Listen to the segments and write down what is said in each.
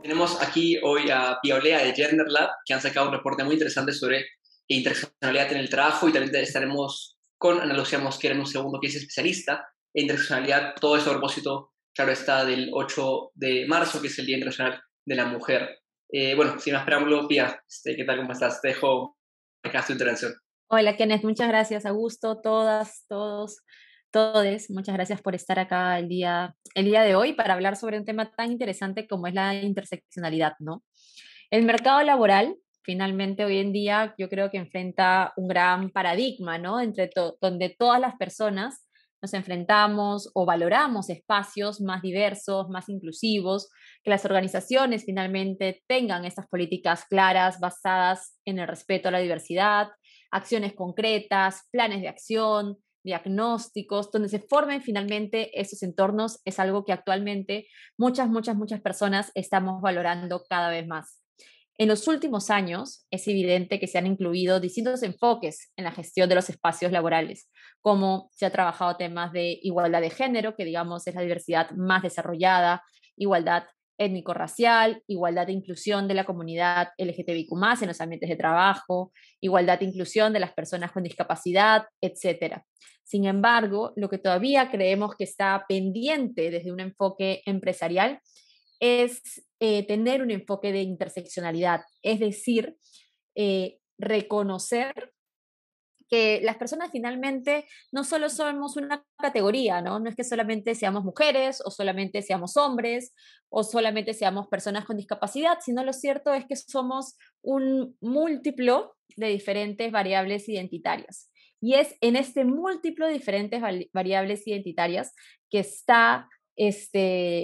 Tenemos aquí hoy a Pia Olea de Gender Lab, que han sacado un reporte muy interesante sobre interseccionalidad en el trabajo, y también estaremos con Ana Lucía Mosquera en un segundo, que es especialista en interseccionalidad. Todo eso a propósito, claro está, del 8 de marzo, que es el Día Internacional de la Mujer. Bueno, sin más preámbulo, Pia, ¿qué tal? ¿Cómo estás? Te dejo acá tu intervención. Hola, Kenneth, muchas gracias. Augusto, todas, todos, todes, muchas gracias por estar acá el día de hoy para hablar sobre un tema tan interesante como es la interseccionalidad, ¿no? El mercado laboral, finalmente, hoy en día, yo creo que enfrenta un gran paradigma, ¿no? Donde todas las personas nos enfrentamos o valoramos espacios más diversos, más inclusivos, que las organizaciones finalmente tengan estas políticas claras, basadas en el respeto a la diversidad, acciones concretas, planes de acción, diagnósticos, donde se formen finalmente esos entornos, es algo que actualmente muchas personas estamos valorando cada vez más. En los últimos años es evidente que se han incluido distintos enfoques en la gestión de los espacios laborales, como se ha trabajado temas de igualdad de género, que digamos es la diversidad más desarrollada, igualdad étnico-racial, igualdad e inclusión de la comunidad LGTBIQ+, en los ambientes de trabajo, igualdad e inclusión de las personas con discapacidad, etcétera. Sin embargo, lo que todavía creemos que está pendiente desde un enfoque empresarial es tener un enfoque de interseccionalidad, es decir, reconocer que las personas finalmente no solo somos una categoría, ¿no? No es que solamente seamos mujeres o solamente seamos hombres o solamente seamos personas con discapacidad, sino lo cierto es que somos un múltiplo de diferentes variables identitarias. Y es en este múltiplo de diferentes variables identitarias que está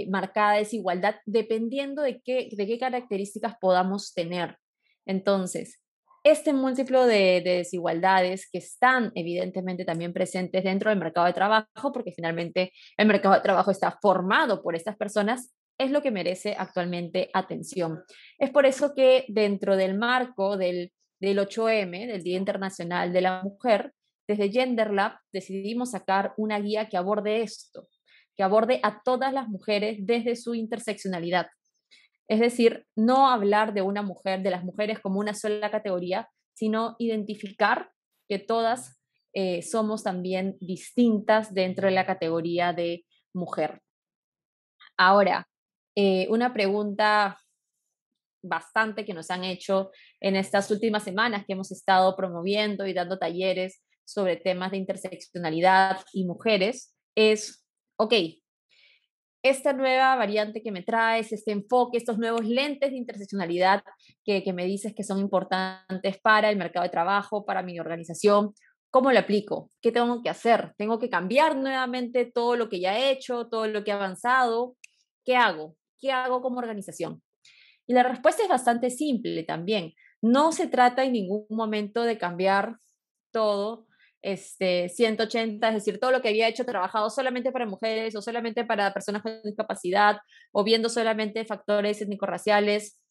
marcada desigualdad dependiendo de qué características podamos tener. Entonces, este múltiplo de desigualdades que están evidentemente también presentes dentro del mercado de trabajo, porque finalmente el mercado de trabajo está formado por estas personas, es lo que merece actualmente atención. Es por eso que dentro del marco del 8M, del Día Internacional de la Mujer, desde Gender Lab decidimos sacar una guía que aborde esto, que aborde a todas las mujeres desde su interseccionalidad. Es decir, no hablar de una mujer, de las mujeres como una sola categoría, sino identificar que todas somos también distintas dentro de la categoría de mujer. Ahora, una pregunta bastante que nos han hecho en estas últimas semanas que hemos estado promoviendo y dando talleres sobre temas de interseccionalidad y mujeres es, ok, esta nueva variante que me traes, este enfoque, estos nuevos lentes de interseccionalidad que me dices que son importantes para el mercado de trabajo, para mi organización, ¿cómo lo aplico? ¿Qué tengo que hacer? ¿Tengo que cambiar nuevamente todo lo que ya he hecho, todo lo que he avanzado? ¿Qué hago? ¿Qué hago como organización? Y la respuesta es bastante simple también. No se trata en ningún momento de cambiar todo, 180, es decir, todo lo que había hecho trabajado solamente para mujeres o solamente para personas con discapacidad o viendo solamente factores étnico-raciales,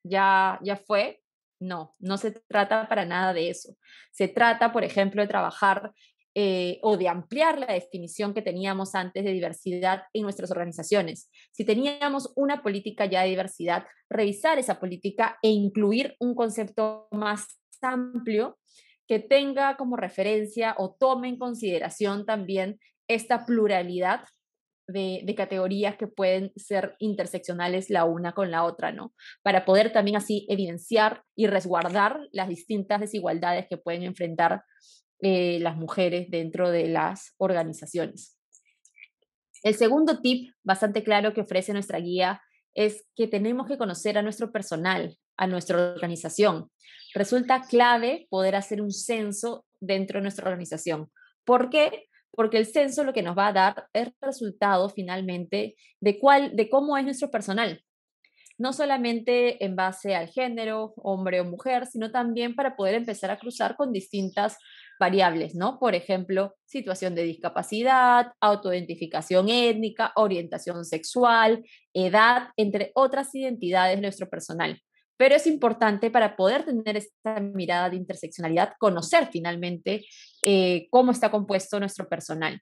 ya fue. No, no se trata para nada de eso. Se trata, por ejemplo, de trabajar o de ampliar la definición que teníamos antes de diversidad en nuestras organizaciones. Si teníamos una política ya de diversidad, revisar esa política e incluir un concepto más amplio que tenga como referencia o tome en consideración también esta pluralidad de categorías que pueden ser interseccionales la una con la otra, ¿no? Para poder también así evidenciar y resguardar las distintas desigualdades que pueden enfrentar las mujeres dentro de las organizaciones. El segundo tip bastante claro que ofrece nuestra guía es que tenemos que conocer a nuestro personal, a nuestra organización. Resulta clave poder hacer un censo dentro de nuestra organización. ¿Por qué? Porque el censo lo que nos va a dar es el resultado finalmente de cómo es nuestro personal, no solamente en base al género, hombre o mujer, sino también para poder empezar a cruzar con distintas variables, ¿no? Por ejemplo, situación de discapacidad, autoidentificación étnica, orientación sexual, edad, entre otras identidades de nuestro personal. Pero es importante para poder tener esta mirada de interseccionalidad, conocer finalmente cómo está compuesto nuestro personal.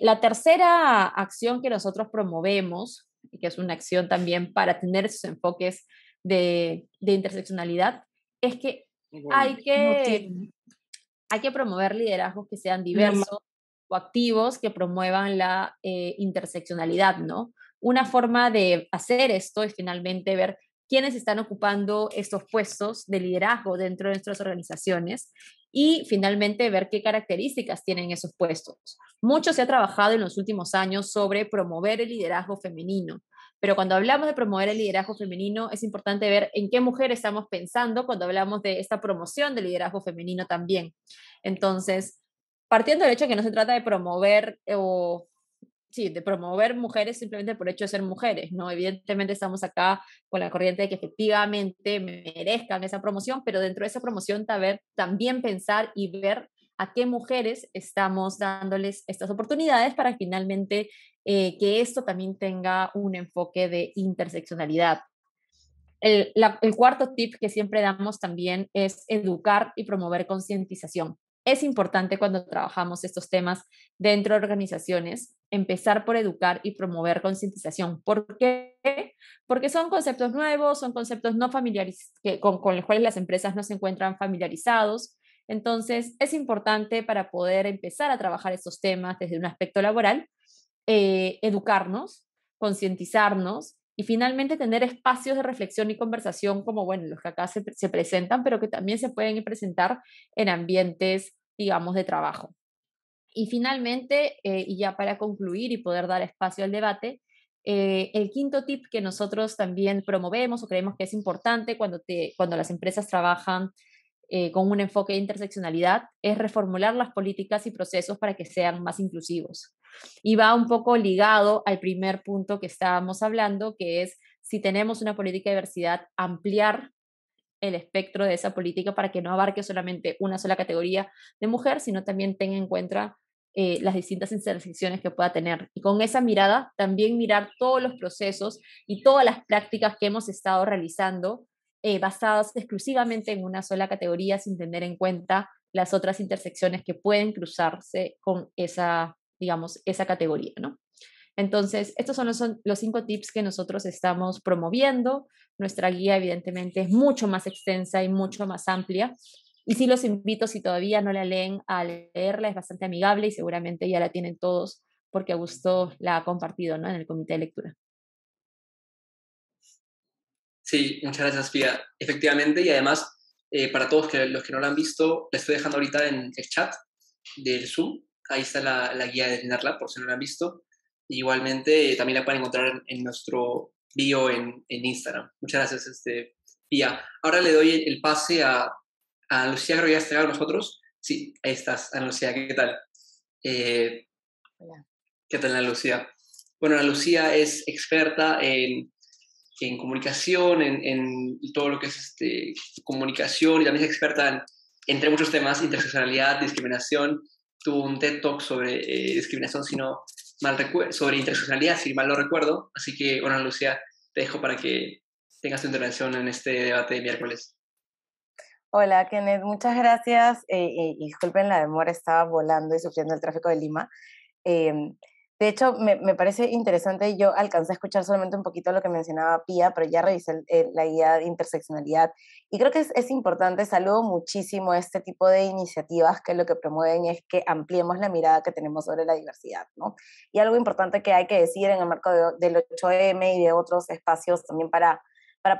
La tercera acción que nosotros promovemos y que es una acción también para tener esos enfoques de interseccionalidad, es que hay No que, tiene. hay que promover liderazgos que sean La ma- diversos o activos que promuevan la interseccionalidad, ¿no? Una forma de hacer esto es finalmente ver quiénes están ocupando estos puestos de liderazgo dentro de nuestras organizaciones y finalmente ver qué características tienen esos puestos. Mucho se ha trabajado en los últimos años sobre promover el liderazgo femenino, pero cuando hablamos de promover el liderazgo femenino es importante ver en qué mujer estamos pensando cuando hablamos de esta promoción del liderazgo femenino también. Entonces, partiendo del hecho de que no se trata de promover o sí, de promover mujeres simplemente por hecho de ser mujeres, ¿no? Evidentemente estamos acá con la corriente de que efectivamente merezcan esa promoción, pero dentro de esa promoción también pensar y ver a qué mujeres estamos dándoles estas oportunidades para finalmente que esto también tenga un enfoque de interseccionalidad. El cuarto tip que siempre damos también es educar y promover concientización. Es importante cuando trabajamos estos temas dentro de organizaciones empezar por educar y promover concientización. ¿Por qué? Porque son conceptos nuevos, son conceptos no familiarizados, con los cuales las empresas no se encuentran familiarizados. Entonces, es importante para poder empezar a trabajar estos temas desde un aspecto laboral, educarnos, concientizarnos y finalmente tener espacios de reflexión y conversación como, bueno, los que acá se presentan, pero que también se pueden presentar en ambientes, digamos, de trabajo. Y finalmente, y ya para concluir y poder dar espacio al debate, el quinto tip que nosotros también promovemos o creemos que es importante cuando las empresas trabajan con un enfoque de interseccionalidad es reformular las políticas y procesos para que sean más inclusivos. Y va un poco ligado al primer punto que estábamos hablando, que es si tenemos una política de diversidad, ampliar el espectro de esa política para que no abarque solamente una sola categoría de mujer, sino también tenga en cuenta las distintas intersecciones que pueda tener. Y con esa mirada, también mirar todos los procesos y todas las prácticas que hemos estado realizando basadas exclusivamente en una sola categoría sin tener en cuenta las otras intersecciones que pueden cruzarse con esa, digamos, esa categoría, ¿no? Entonces, estos son los 5 tips que nosotros estamos promoviendo. Nuestra guía, evidentemente, es mucho más extensa y mucho más amplia. Y sí los invito, si todavía no la leen, a leerla. Es bastante amigable y seguramente ya la tienen todos porque Augusto la ha compartido, ¿no? En el comité de lectura. Sí, muchas gracias, Pia. Efectivamente, y además, para todos los que no lo han visto, les estoy dejando ahorita en el chat del Zoom. Ahí está la guía de NetLab, por si no la han visto. Igualmente, también la pueden encontrar en nuestro bio en Instagram. Muchas gracias, Pia. Ahora le doy el pase a Lucía, creo que ya está con nosotros. Sí, ahí estás, Ana Lucía, ¿qué tal? Eh, Hola. ¿Qué tal, Ana Lucía? Bueno, Ana Lucía es experta en comunicación, en todo lo que es comunicación y también es experta entre muchos temas, interseccionalidad, discriminación. Tuvo un TED Talk sobre discriminación, si no mal recuerdo, sobre interseccionalidad, si mal no recuerdo. Así que, bueno, Lucía, te dejo para que tengas tu intervención en este debate de miércoles. Hola, Kenneth, muchas gracias. Y disculpen la demora, estaba volando y sufriendo el tráfico de Lima. Eh, de hecho, me parece interesante, yo alcancé a escuchar solamente un poquito lo que mencionaba Pía, pero ya revisé la guía de interseccionalidad y creo que es importante, saludo muchísimo este tipo de iniciativas que lo que promueven es que ampliemos la mirada que tenemos sobre la diversidad, ¿no? Y algo importante que hay que decir en el marco del 8M y de otros espacios también para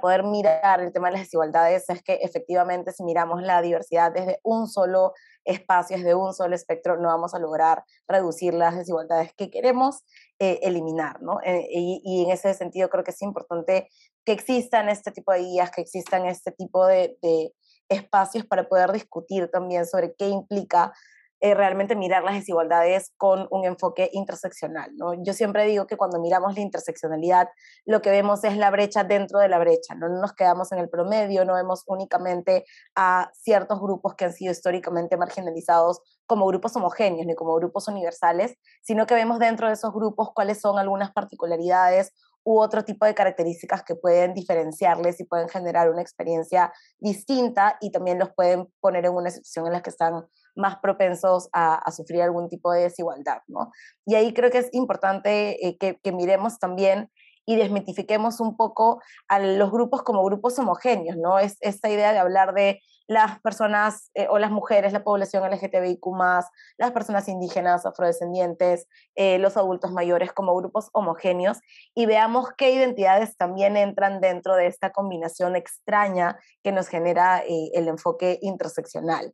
poder mirar el tema de las desigualdades es que efectivamente si miramos la diversidad desde un solo espacio, desde un solo espectro, no vamos a lograr reducir las desigualdades que queremos eliminar, ¿no? Y en ese sentido creo que es importante que existan este tipo de guías, que existan este tipo de espacios para poder discutir también sobre qué implica realmente mirar las desigualdades con un enfoque interseccional, ¿no? Yo siempre digo que cuando miramos la interseccionalidad, lo que vemos es la brecha dentro de la brecha, no nos quedamos en el promedio, no vemos únicamente a ciertos grupos que han sido históricamente marginalizados como grupos homogéneos ni como grupos universales, sino que vemos dentro de esos grupos cuáles son algunas particularidades u otro tipo de características que pueden diferenciarles y pueden generar una experiencia distinta y también los pueden poner en una situación en la que están más propensos a sufrir algún tipo de desigualdad, ¿no? Y ahí creo que es importante que miremos también y desmitifiquemos un poco a los grupos como grupos homogéneos, ¿no? Es esta idea de hablar de las personas o las mujeres, la población LGTBIQ+, las personas indígenas, afrodescendientes, los adultos mayores como grupos homogéneos, y veamos qué identidades también entran dentro de esta combinación extraña que nos genera el enfoque interseccional.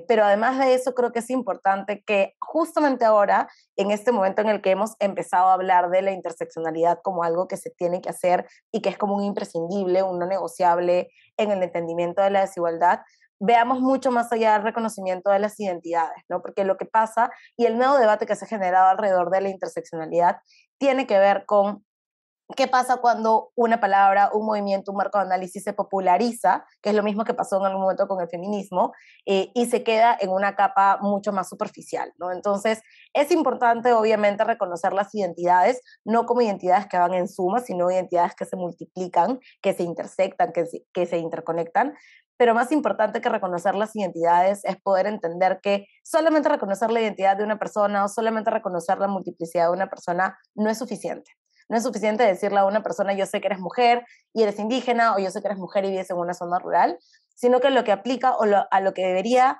Pero además de eso, creo que es importante que justamente ahora, en este momento en el que hemos empezado a hablar de la interseccionalidad como algo que se tiene que hacer y que es como un imprescindible, un no negociable en el entendimiento de la desigualdad, veamos mucho más allá del reconocimiento de las identidades, ¿no? Porque lo que pasa y el nuevo debate que se ha generado alrededor de la interseccionalidad tiene que ver con ¿qué pasa cuando una palabra, un movimiento, un marco de análisis se populariza, que es lo mismo que pasó en algún momento con el feminismo, y se queda en una capa mucho más superficial, ¿no? Entonces, es importante, obviamente, reconocer las identidades, no como identidades que van en suma, sino identidades que se multiplican, que se intersectan, que se interconectan, pero más importante que reconocer las identidades es poder entender que solamente reconocer la identidad de una persona o solamente reconocer la multiplicidad de una persona no es suficiente. No es suficiente decirle a una persona, yo sé que eres mujer y eres indígena, o yo sé que eres mujer y vives en una zona rural, sino que lo que aplica a lo que debería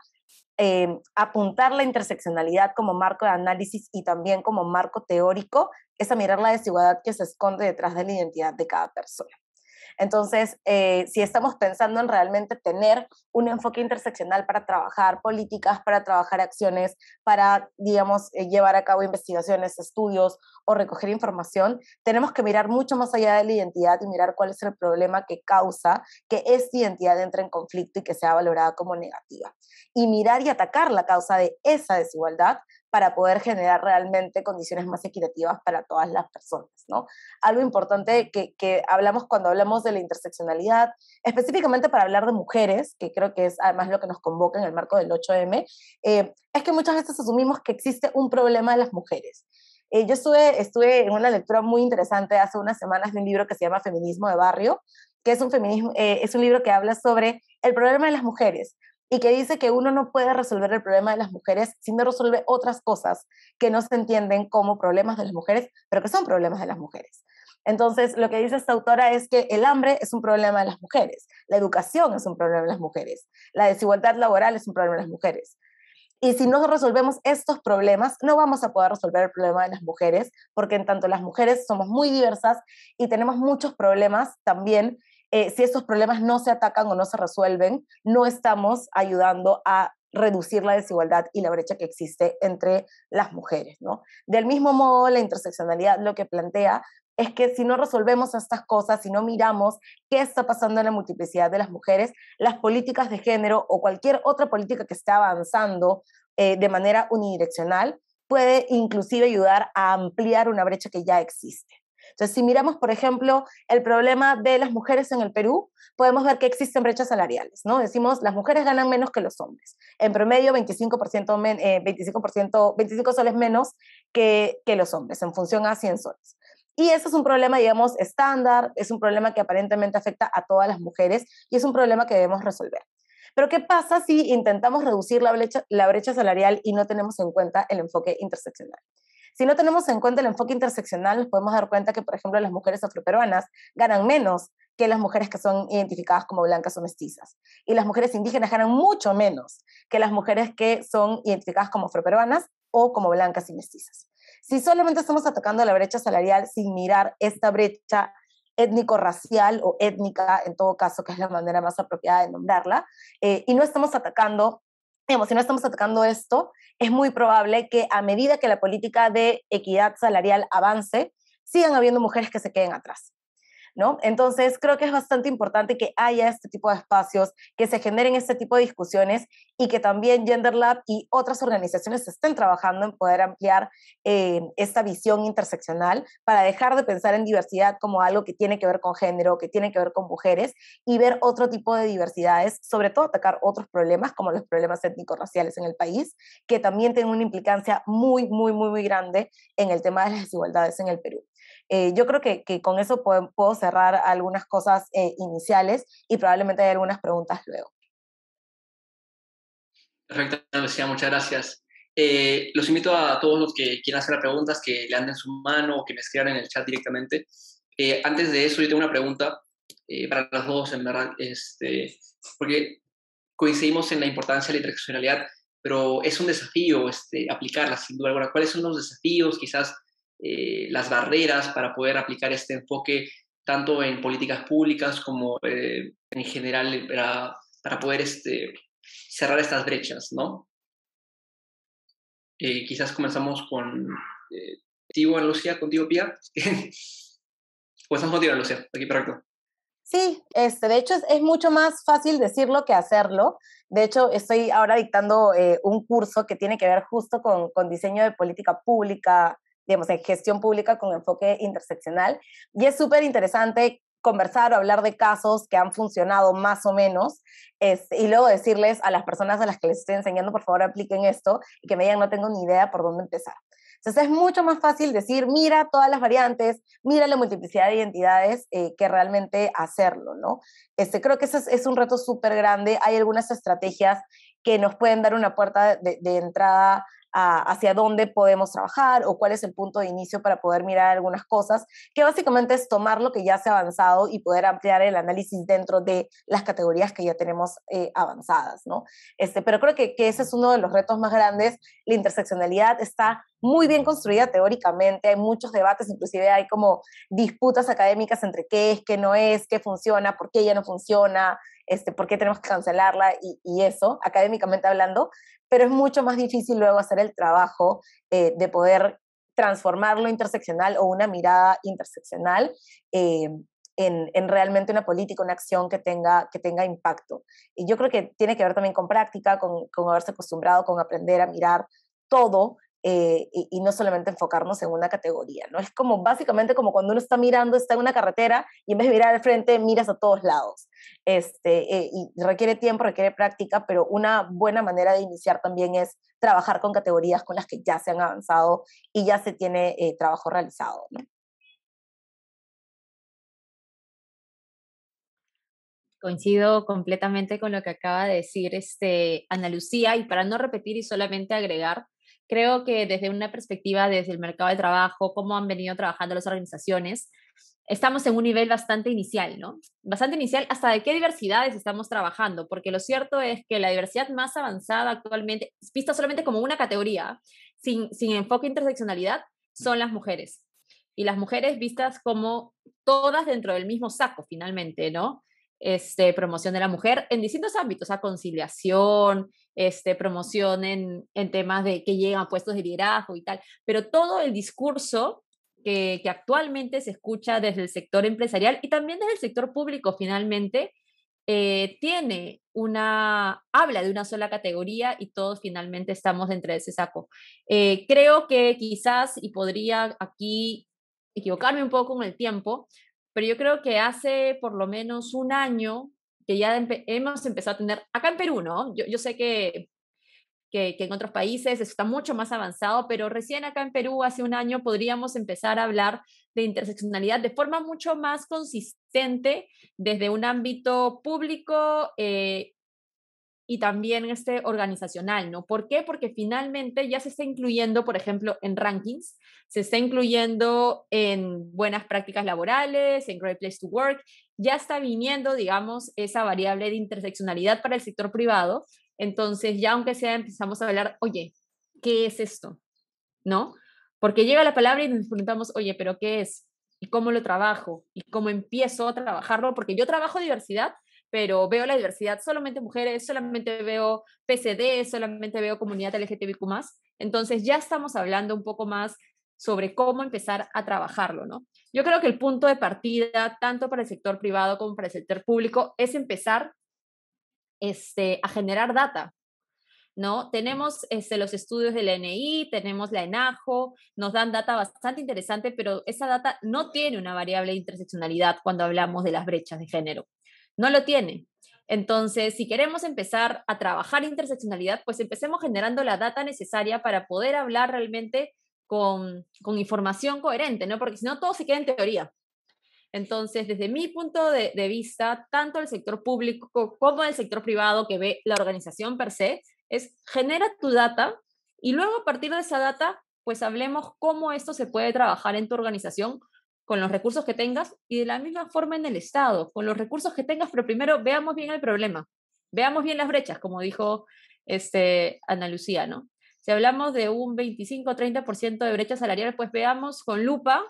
apuntar la interseccionalidad como marco de análisis y también como marco teórico es a mirar la desigualdad que se esconde detrás de la identidad de cada persona. Entonces, si estamos pensando en realmente tener un enfoque interseccional para trabajar políticas, para trabajar acciones, para, digamos, llevar a cabo investigaciones, estudios o recoger información, tenemos que mirar mucho más allá de la identidad y mirar cuál es el problema que causa que esta identidad entre en conflicto y que sea valorada como negativa. Y mirar y atacar la causa de esa desigualdad para poder generar realmente condiciones más equitativas para todas las personas, ¿no? Algo importante que hablamos cuando hablamos de la interseccionalidad, específicamente para hablar de mujeres, que creo que es además lo que nos convoca en el marco del 8M, es que muchas veces asumimos que existe un problema de las mujeres. Yo estuve en una lectura muy interesante hace unas semanas de un libro que se llama Feminismo de Barrio, que es un libro que habla sobre el problema de las mujeres, y que dice que uno no puede resolver el problema de las mujeres si no resuelve otras cosas que no se entienden como problemas de las mujeres, pero que son problemas de las mujeres. Entonces, lo que dice esta autora es que el hambre es un problema de las mujeres, la educación es un problema de las mujeres, la desigualdad laboral es un problema de las mujeres. Y si no resolvemos estos problemas, no vamos a poder resolver el problema de las mujeres, porque en tanto las mujeres somos muy diversas y tenemos muchos problemas también. Si estos problemas no se atacan o no se resuelven, no estamos ayudando a reducir la desigualdad y la brecha que existe entre las mujeres, ¿no? Del mismo modo, la interseccionalidad lo que plantea es que si no resolvemos estas cosas, si no miramos qué está pasando en la multiplicidad de las mujeres, las políticas de género o cualquier otra política que esté avanzando de manera unidireccional puede inclusive ayudar a ampliar una brecha que ya existe. Entonces, si miramos, por ejemplo, el problema de las mujeres en el Perú, podemos ver que existen brechas salariales, ¿no? Decimos, las mujeres ganan menos que los hombres. En promedio, 25 soles menos que los hombres, en función a 100 soles. Y ese es un problema, digamos, estándar, es un problema que aparentemente afecta a todas las mujeres y es un problema que debemos resolver. Pero ¿qué pasa si intentamos reducir la brecha salarial y no tenemos en cuenta el enfoque interseccional? Si no tenemos en cuenta el enfoque interseccional, nos podemos dar cuenta que, por ejemplo, las mujeres afroperuanas ganan menos que las mujeres que son identificadas como blancas o mestizas. Y las mujeres indígenas ganan mucho menos que las mujeres que son identificadas como afroperuanas o como blancas y mestizas. Si solamente estamos atacando la brecha salarial sin mirar esta brecha étnico-racial o étnica, en todo caso, que es la manera más apropiada de nombrarla, y no estamos atacando, digamos, si no estamos atacando esto, es muy probable que a medida que la política de equidad salarial avance, sigan habiendo mujeres que se queden atrás, ¿no? Entonces, creo que es bastante importante que haya este tipo de espacios, que se generen este tipo de discusiones y que también Gender Lab y otras organizaciones estén trabajando en poder ampliar esta visión interseccional para dejar de pensar en diversidad como algo que tiene que ver con género, que tiene que ver con mujeres y ver otro tipo de diversidades, sobre todo atacar otros problemas como los problemas étnico-raciales en el país, que también tienen una implicancia muy, muy, muy, muy grande en el tema de las desigualdades en el Perú. Yo creo que con eso puedo cerrar algunas cosas iniciales y probablemente hay algunas preguntas luego. Perfecto, Lucía, muchas gracias. Los invito a todos los que quieran hacer preguntas que le anden su mano o que me escriban en el chat directamente. Antes de eso, yo tengo una pregunta para las dos, en verdad, porque coincidimos en la importancia de la interseccionalidad, pero es un desafío aplicarla, sin duda alguna. ¿Cuáles son los desafíos, quizás las barreras para poder aplicar este enfoque tanto en políticas públicas como en general para poder cerrar estas brechas, ¿no? Quizás comenzamos contigo, Ana Lucía, contigo, Pía. Comenzamos contigo, Ana Lucía. Aquí, perfecto. Sí, de hecho es mucho más fácil decirlo que hacerlo. De hecho, estoy ahora dictando un curso que tiene que ver justo con diseño de política pública, digamos, en gestión pública con enfoque interseccional. Y es súper interesante conversar o hablar de casos que han funcionado más o menos, y luego decirles a las personas a las que les estoy enseñando, por favor, apliquen esto, y que me digan, no tengo ni idea por dónde empezar. Entonces es mucho más fácil decir, mira todas las variantes, mira la multiplicidad de identidades, que realmente hacerlo, ¿no? Creo que ese es un reto súper grande. Hay algunas estrategias que nos pueden dar una puerta de entrada hacia dónde podemos trabajar o cuál es el punto de inicio para poder mirar algunas cosas, que básicamente es tomar lo que ya se ha avanzado y poder ampliar el análisis dentro de las categorías que ya tenemos avanzadas, ¿no? Pero creo que ese es uno de los retos más grandes. La interseccionalidad está muy bien construida teóricamente, hay muchos debates, inclusive hay como disputas académicas entre qué es, qué no es, qué funciona, por qué ya no funciona, por qué tenemos que cancelarla y eso, académicamente hablando, pero es mucho más difícil luego hacer el trabajo de poder transformar lo interseccional o una mirada interseccional en realmente una política, una acción que tenga impacto. Y yo creo que tiene que ver también con práctica, con haberse acostumbrado, con aprender a mirar todo, y no solamente enfocarnos en una categoría, ¿no? Es como básicamente como cuando uno está mirando, está en una carretera y en vez de mirar al frente, miras a todos lados. Y requiere tiempo, requiere práctica, pero una buena manera de iniciar también es trabajar con categorías con las que ya se han avanzado y ya se tiene trabajo realizado, ¿no? Coincido completamente con lo que acaba de decir Ana Lucía, y para no repetir y solamente agregar, creo que desde una perspectiva, desde el mercado de trabajo, cómo han venido trabajando las organizaciones, estamos en un nivel bastante inicial, ¿no? Bastante inicial hasta de qué diversidades estamos trabajando, porque lo cierto es que la diversidad más avanzada actualmente, vista solamente como una categoría, sin enfoque interseccionalidad, son las mujeres. Y las mujeres vistas como todas dentro del mismo saco, finalmente, ¿no? Promoción de la mujer en distintos ámbitos, a conciliación, promoción en temas de que llegan a puestos de liderazgo y tal, pero todo el discurso que actualmente se escucha desde el sector empresarial y también desde el sector público finalmente, habla de una sola categoría y todos finalmente estamos dentro de ese saco. Creo que quizás, y podría aquí equivocarme un poco con el tiempo, pero yo creo que hace por lo menos un año que ya hemos empezado a tener, acá en Perú, ¿no? Yo sé que en otros países está mucho más avanzado, pero recién acá en Perú, hace un año, podríamos empezar a hablar de interseccionalidad de forma mucho más consistente desde un ámbito público y también organizacional, ¿no? ¿Por qué? Porque finalmente ya se está incluyendo, por ejemplo, en rankings, se está incluyendo en buenas prácticas laborales, en Great Place to Work, ya está viniendo, digamos, esa variable de interseccionalidad para el sector privado. Entonces, ya aunque sea, empezamos a hablar, oye, ¿qué es esto? ¿No? Porque llega la palabra y nos preguntamos, oye, ¿pero qué es? ¿Y cómo lo trabajo? ¿Y cómo empiezo a trabajarlo? Porque yo trabajo diversidad, pero veo la diversidad solamente mujeres, solamente veo PCD, solamente veo comunidad LGTBIQ+. Entonces ya estamos hablando un poco más sobre cómo empezar a trabajarlo, ¿no? Yo creo que el punto de partida, tanto para el sector privado como para el sector público, es empezar a generar data, ¿no? Tenemos los estudios del NI, tenemos la ENAJO, nos dan data bastante interesante, pero esa data no tiene una variable de interseccionalidad cuando hablamos de las brechas de género. No lo tiene. Entonces, si queremos empezar a trabajar interseccionalidad, pues empecemos generando la data necesaria para poder hablar realmente con información coherente, ¿no? Porque si no, todo se queda en teoría. Entonces, desde mi punto de vista, tanto el sector público como el sector privado que ve la organización per se, es genera tu data y luego a partir de esa data, pues hablemos cómo esto se puede trabajar en tu organización con los recursos que tengas y de la misma forma en el Estado, con los recursos que tengas, pero primero veamos bien el problema, veamos bien las brechas, como dijo Ana Lucía, ¿no? Si hablamos de un 25-30% de brecha salarial, pues veamos con lupa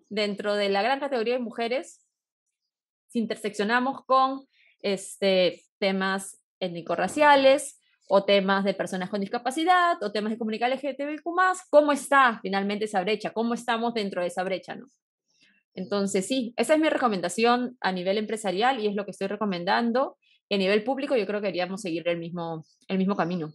dentro de la gran categoría de mujeres, si interseccionamos con temas étnico-raciales o temas de personas con discapacidad o temas de comunidad LGTBIQ+, ¿cómo está finalmente esa brecha? ¿Cómo estamos dentro de esa brecha, no? Entonces, sí, esa es mi recomendación a nivel empresarial y es lo que estoy recomendando. Y a nivel público yo creo que deberíamos seguir el mismo camino.